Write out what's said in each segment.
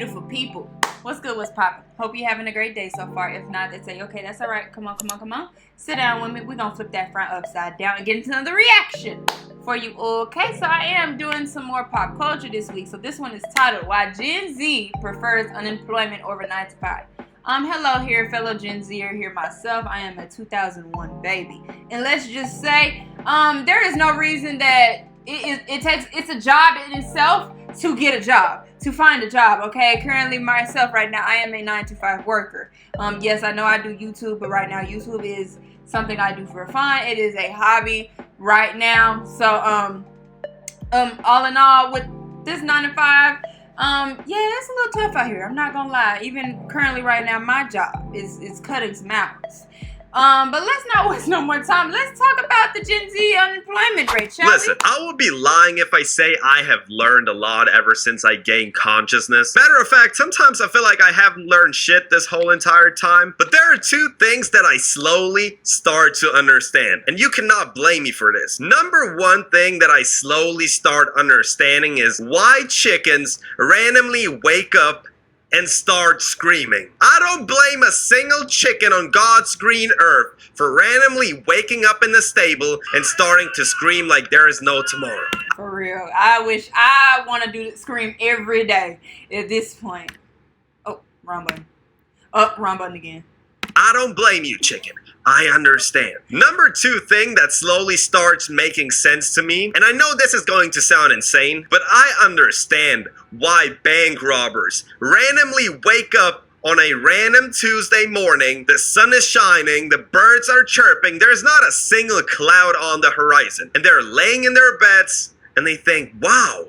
beautiful people. What's good? What's poppin'? Hope you're having a great day so far. If not, then say, okay, that's all right. Come on. Sit down with me. We're going to flip that front upside down and get into another reaction for you. Okay, so I am doing some more pop culture this week. So this one is titled, Why Gen Z Prefers Unemployment Over 9 to 5. Hello here, fellow Gen Zer here myself. I am a 2001 baby. And let's just say, there is no reason that it's a job in itself to get a job, to find a job, okay? Currently myself right now, I am a 9 to 5 worker. Yes, I know I do YouTube, but right now YouTube is something I do for fun. It is a hobby right now. So, all in all, with this 9 to 5, yeah, it's a little tough out here. I'm not gonna lie. Even currently right now, my job is cutting some hours. But let's not waste no more time. Let's talk about the Gen Z unemployment rate, shall we? Listen, I would be lying if I say I have learned a lot ever since I gained consciousness. Matter of fact, sometimes I feel like I haven't learned shit this whole entire time. But there are two things that I slowly start to understand. And you cannot blame me for this. Number one thing that I slowly start understanding is why chickens randomly wake up and start screaming. I don't blame a single chicken on God's green earth for randomly waking up in the stable and starting to scream like there is no tomorrow. For real. I wish I want to scream every day at this point. Oh, wrong button. Oh, wrong button again. I don't blame you, chicken. I understand. Number two thing that slowly starts making sense to me, and I know this is going to sound insane, but I understand why bank robbers randomly wake up on a random Tuesday morning, the sun is shining, the birds are chirping, there's not a single cloud on the horizon, and they're laying in their beds, and they think, wow,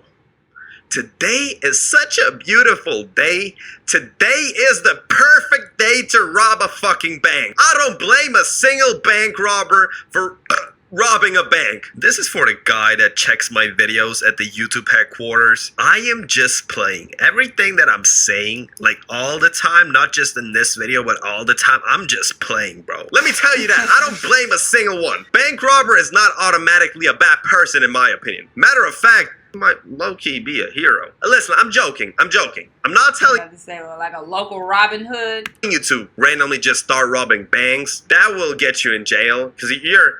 today is such a beautiful day. Today is the perfect day to rob a fucking bank. I don't blame a single bank robber for robbing a bank. This is for the guy that checks my videos at the YouTube headquarters. I am just playing. Everything that I'm saying, like all the time, not just in this video, but all the time, I'm just playing, bro. Let me tell you that. I don't blame a single one. Bank robber is not automatically a bad person in my opinion. Matter of fact, might low-key be a hero. Listen, I'm joking. I'm not telling to say, well, like a local Robin Hood. You to randomly just start robbing banks. That will get you in jail because you're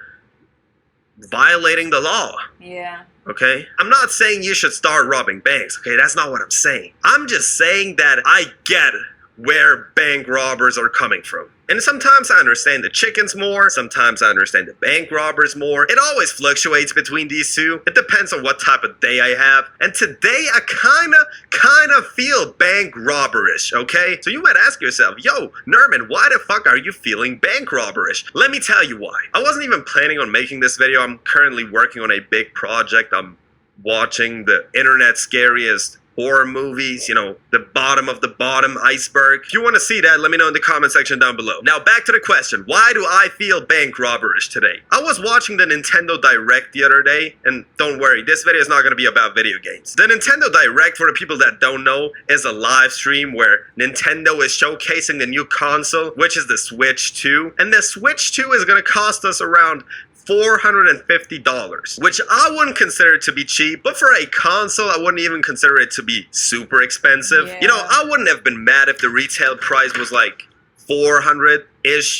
violating the law. Yeah. Okay? I'm not saying you should start robbing banks. Okay? That's not what I'm saying. I'm just saying that I get where bank robbers are coming from. And sometimes I understand the chickens more, sometimes I understand the bank robbers more. It always fluctuates between these two. It depends on what type of day I have. And today I kinda feel bank robberish, okay? So you might ask yourself, yo, Nerman, why the fuck are you feeling bank robberish? Let me tell you why. I wasn't even planning on making this video. I'm currently working on a big project. I'm watching the internet's scariest horror movies, you know, the bottom of the bottom iceberg. If you want to see that, let me know in the comment section down below. Now back to the question, why do I feel bank robberish today? I was watching the Nintendo Direct the other day, and don't worry, this video is not going to be about video games. The Nintendo Direct, for the people that don't know, is a live stream where Nintendo is showcasing the new console, which is the Switch 2. And the Switch 2 is going to cost us around $450, which I wouldn't consider to be cheap, but for a console, I wouldn't even consider it to be super expensive. Yeah. You know, I wouldn't have been mad if the retail price was like 400-ish.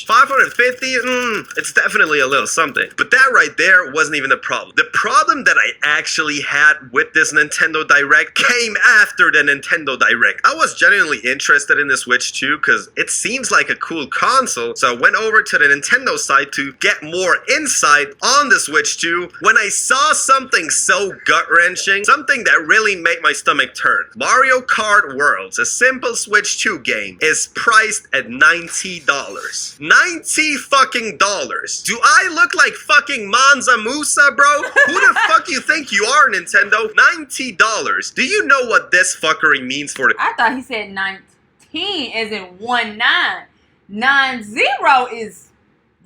550, it's definitely a little something. But that right there wasn't even the problem. The problem that I actually had with this Nintendo Direct came after the Nintendo Direct. I was genuinely interested in the Switch 2 because it seems like a cool console. So I went over to the Nintendo site to get more insight on the Switch 2 when I saw something so gut-wrenching, something that really made my stomach turn. Mario Kart Worlds, a simple Switch 2 game, is priced at $90. $90 fucking dollars. Do I look like fucking Mansa Musa, bro? Who the fuck you think you are, Nintendo? $90. Do you know what this fuckery means for the— I thought he said 19 as in 19. 90 is,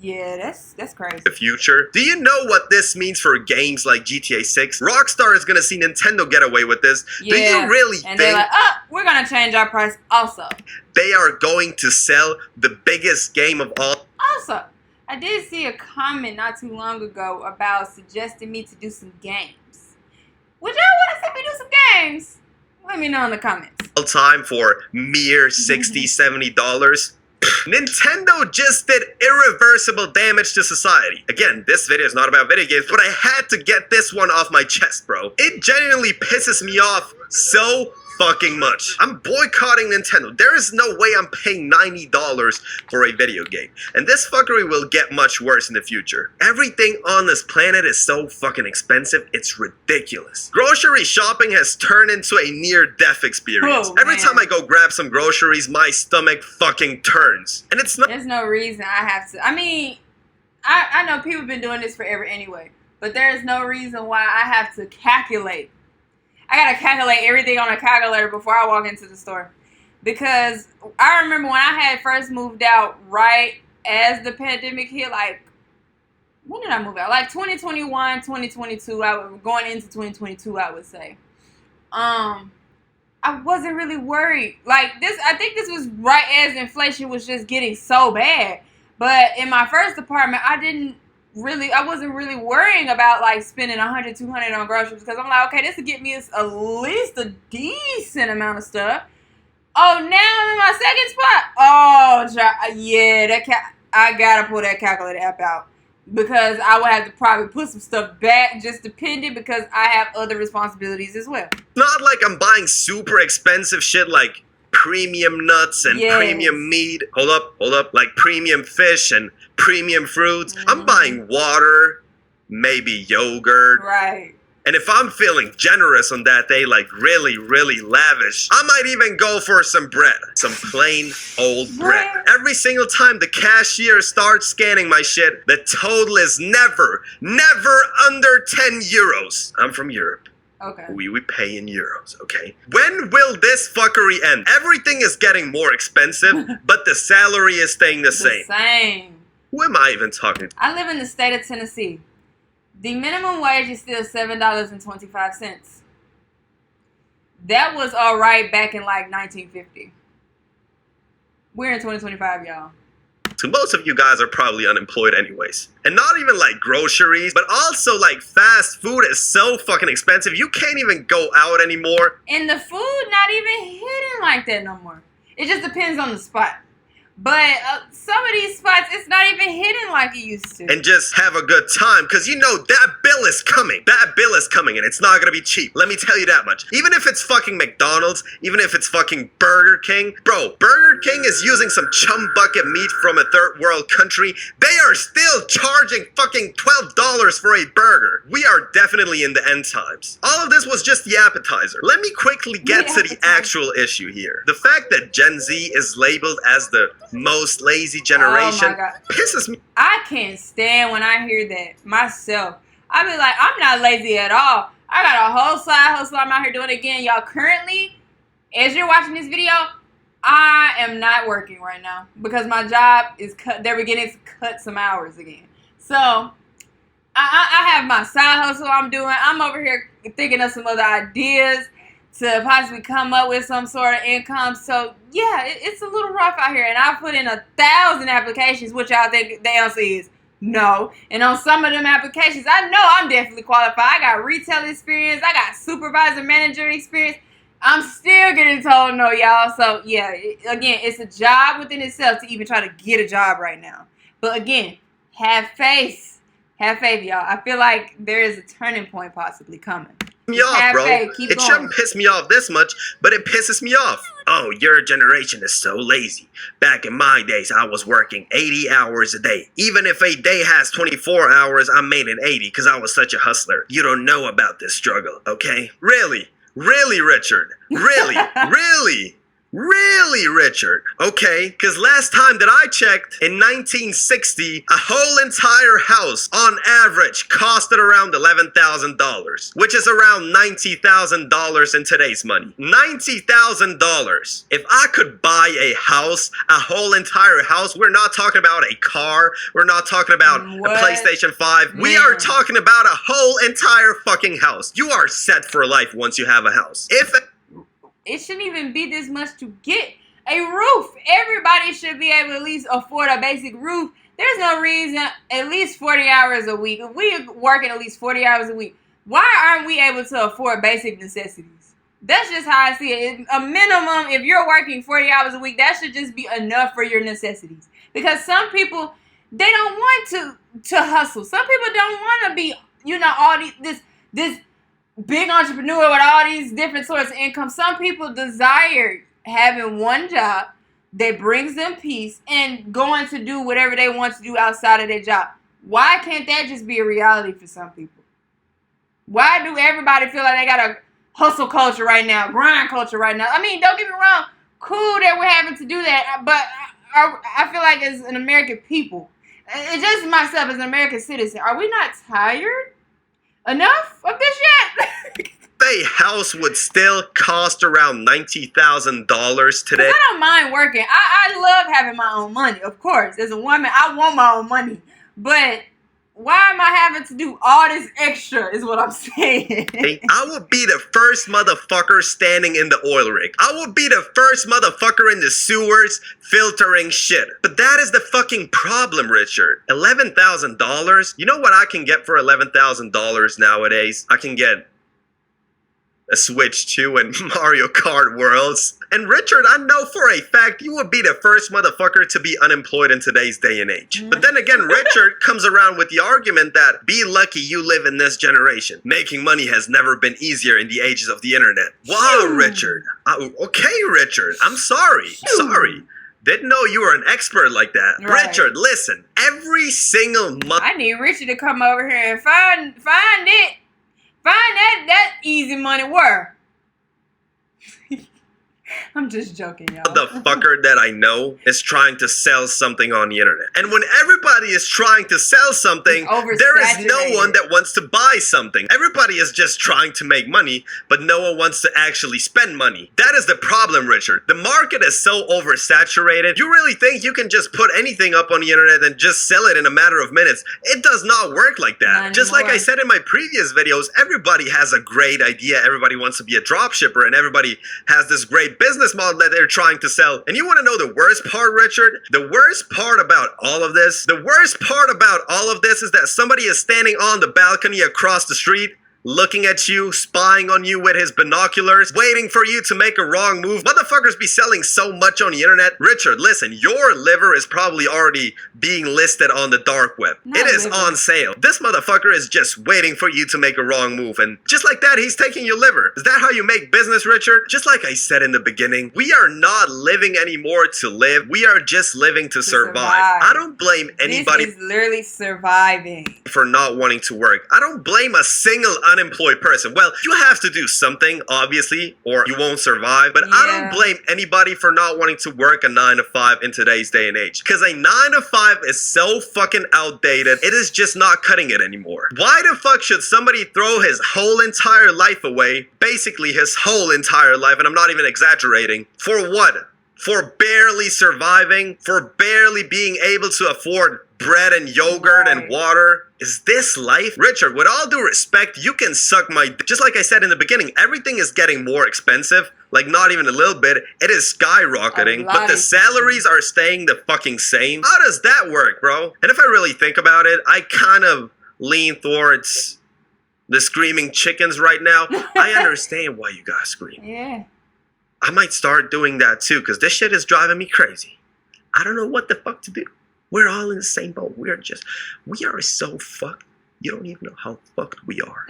yeah, that's crazy. The future. Do you know what this means for games like GTA 6? Rockstar is gonna see Nintendo get away with this. Yeah. Do you really and think they're like, oh, we're gonna change our price also? They are going to sell the biggest game of all? Also, I did see a comment not too long ago about suggesting me to do some games. Would y'all want to see me do some games? Let me know in the comments. Time for mere $60, $70. Nintendo just did irreversible damage to society. Again, this video is not about video games, but I had to get this one off my chest, bro. It genuinely pisses me off so fucking much. I'm boycotting Nintendo. There is no way I'm paying $90 for a video game. And this fuckery will get much worse in the future. Everything on this planet is so fucking expensive, it's ridiculous. Grocery shopping has turned into a near-death experience. Every time I go grab some groceries, my stomach fucking turns. And it's not— There's no reason I have to. I mean, I know people have been doing this forever anyway. But there's no reason why I have to calculate. I gotta calculate everything on a calculator before I walk into the store. Because I remember when I had first moved out right as the pandemic hit, like, when did I move out? Like 2021, 2022, going into 2022, I would say. I wasn't really worried. Like this, I think this was right as inflation was just getting so bad. But in my first apartment, I wasn't really worrying about like spending $100, $200 on groceries because I'm like, okay, this will get me at least a decent amount of stuff. Oh, now I'm in my second spot. Oh, yeah, I gotta pull that calculator app out because I would have to probably put some stuff back, just depending because I have other responsibilities as well. Not like I'm buying super expensive shit like premium nuts and premium meat. Hold up, like premium fish and premium fruits. I'm buying water, maybe yogurt. Right. And if I'm feeling generous on that day, like really, really lavish, I might even go for some bread. Some plain old bread. Every single time the cashier starts scanning my shit, the total is never under 10 euros. I'm from Europe. Okay. We pay in euros, okay? When will this fuckery end? Everything is getting more expensive, but the salary is staying the same. Who am I even talking to? I live in the state of Tennessee. The minimum wage is still $7.25. That was all right back in like 1950. We're in 2025, y'all. So most of you guys are probably unemployed anyways. And not even like groceries, but also like fast food is so fucking expensive. You can't even go out anymore. And the food not even hidden like that no more. It just depends on the spot. But some of these spots, it's not even hidden like it used to. And just have a good time, because you know that bill is coming. That bill is coming, and it's not going to be cheap. Let me tell you that much. Even if it's fucking McDonald's, even if it's fucking Burger King. Bro, Burger King is using some chum bucket meat from a third world country. They are still charging fucking $12 for a burger. We are definitely in the end times. All of this was just the appetizer. Let me quickly get to the actual issue here. The fact that Gen Z is labeled as the most lazy generation pisses me. I can't stand when I hear that myself. I be like, I'm not lazy at all. I got a whole side hustle I'm out here doing again. Y'all, currently, as you're watching this video, I am not working right now because my job is cut. They're beginning to cut some hours again. So I have my side hustle I'm doing. I'm over here thinking of some other ideas to possibly come up with some sort of income. So yeah, it's a little rough out here. And I put in 1,000 applications, which y'all think the answer is no. And on some of them applications, I know I'm definitely qualified. I got retail experience. I got supervisor manager experience. I'm still getting told no, y'all. So yeah, again, it's a job within itself to even try to get a job right now. But again, have faith. Have faith, y'all. I feel like there is a turning point possibly coming. Me off, bro. It shouldn't piss me off this much, but it pisses me off. Oh, your generation is so lazy. Back in my days, I was working 80 hours a day. Even if a day has 24 hours, I made it 80 because I was such a hustler. You don't know about this struggle, okay? Really? Really, Richard? Really? Really? Really, Richard? Okay, because last time that I checked, in 1960, a whole entire house, on average, costed around $11,000, which is around $90,000 in today's money. $90,000. If I could buy a house, a whole entire house, we're not talking about a car, we're not talking about a PlayStation 5, we are talking about a whole entire fucking house. You are set for life once you have a house. It shouldn't even be this much to get a roof. Everybody should be able to at least afford a basic roof. There's no reason, at least 40 hours a week. If we are working at least 40 hours a week, why aren't we able to afford basic necessities? That's just how I see it. A minimum, if you're working 40 hours a week, that should just be enough for your necessities. Because some people, they don't want to hustle. Some people don't want to be, all this big entrepreneur with all these different sorts of income. Some people desire having one job that brings them peace and going to do whatever they want to do outside of their job. Why can't that just be a reality for some people? Why do everybody feel like they got a hustle culture right now, grind culture right now? I mean, don't get me wrong, cool that we're having to do that, but I feel like as an American people, it's just myself as an American citizen, are we not tired enough of this yet? A house would still cost around $90,000 today. I don't mind working. I love having my own money, of course. As a woman, I want my own money. But why am I having to do all this extra is what I'm saying. I will be the first motherfucker standing in the oil rig. I will be the first motherfucker in the sewers filtering shit. But that is the fucking problem, Richard. $11,000? You know what I can get for $11,000 nowadays? I can get a Switch 2 and Mario Kart Worlds. And Richard, I know for a fact you would be the first motherfucker to be unemployed in today's day and age. But then again, Richard comes around with the argument that be lucky you live in this generation. Making money has never been easier in the ages of the internet. Wow, Richard. Okay, Richard. I'm sorry. Sorry. Didn't know you were an expert like that. Right. Richard, listen. Every single month. I need Richard to come over here and find it. Find that easy money where? I'm just joking, y'all. The fucker that I know is trying to sell something on the internet. And when everybody is trying to sell something, there is no one that wants to buy something. Everybody is just trying to make money, but no one wants to actually spend money. That is the problem, Richard. The market is so oversaturated. You really think you can just put anything up on the internet and just sell it in a matter of minutes? It does not work like that. Just like I said in my previous videos, everybody has a great idea. Everybody wants to be a dropshipper, and everybody has this great business model that they're trying to sell. And you want to know the worst part, Richard? The worst part about all of this? The worst part about all of this is that somebody is standing on the balcony across the street, looking at you, spying on you with his binoculars, waiting for you to make a wrong move. Motherfuckers be selling so much on the internet. Richard, listen, your liver is probably already being listed on the dark web. It is on sale. This motherfucker is just waiting for you to make a wrong move, and just like that, he's taking your liver. Is that how you make business, Richard? Just like I said in the beginning, we are not living anymore to live. We are just living to survive. I don't blame anybody. This is literally surviving. For not wanting to work. I don't blame a single unemployed person. Well, you have to do something, obviously, or you won't survive. But I don't blame anybody for not wanting to work a 9 to 5 in today's day and age. Because a 9 to 5 is so fucking outdated. It is just not cutting it anymore. Why the fuck should somebody throw his whole entire life away? Basically, his whole entire life, and I'm not even exaggerating. For what? For barely surviving? For barely being able to afford bread and yogurt and water? Is this life? Richard, with all due respect, you can suck my dick. Just like I said in the beginning, everything is getting more expensive. Like, not even a little bit. It is skyrocketing. But the salaries are staying the fucking same. How does that work, bro? And if I really think about it, I kind of lean towards the screaming chickens right now. I understand why you guys scream. Yeah. I might start doing that too, because this shit is driving me crazy. I don't know what the fuck to do. We're all in the same boat. We are so fucked. You don't even know how fucked we are.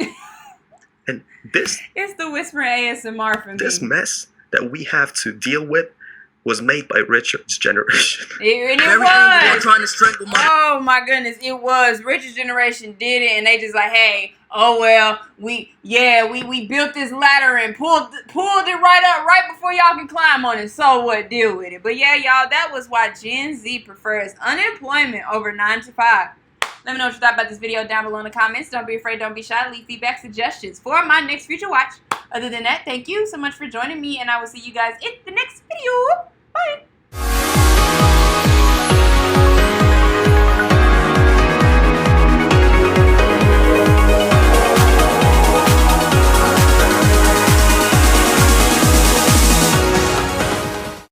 And this... It's the whispering ASMR for me. This mess that we have to deal with was made by Richard's generation. It was. Trying to strangle oh my goodness, it was. Richard's generation did it, and they just like, hey, oh well, we built this ladder and pulled it right up right before y'all can climb on it. So what? Deal with it. But yeah, y'all, that was why Gen Z prefers unemployment over 9 to 5. Let me know what you thought about this video down below in the comments. Don't be afraid, don't be shy. Leave feedback, suggestions for my next future watch. Other than that, thank you so much for joining me, and I will see you guys in the next video. Bye.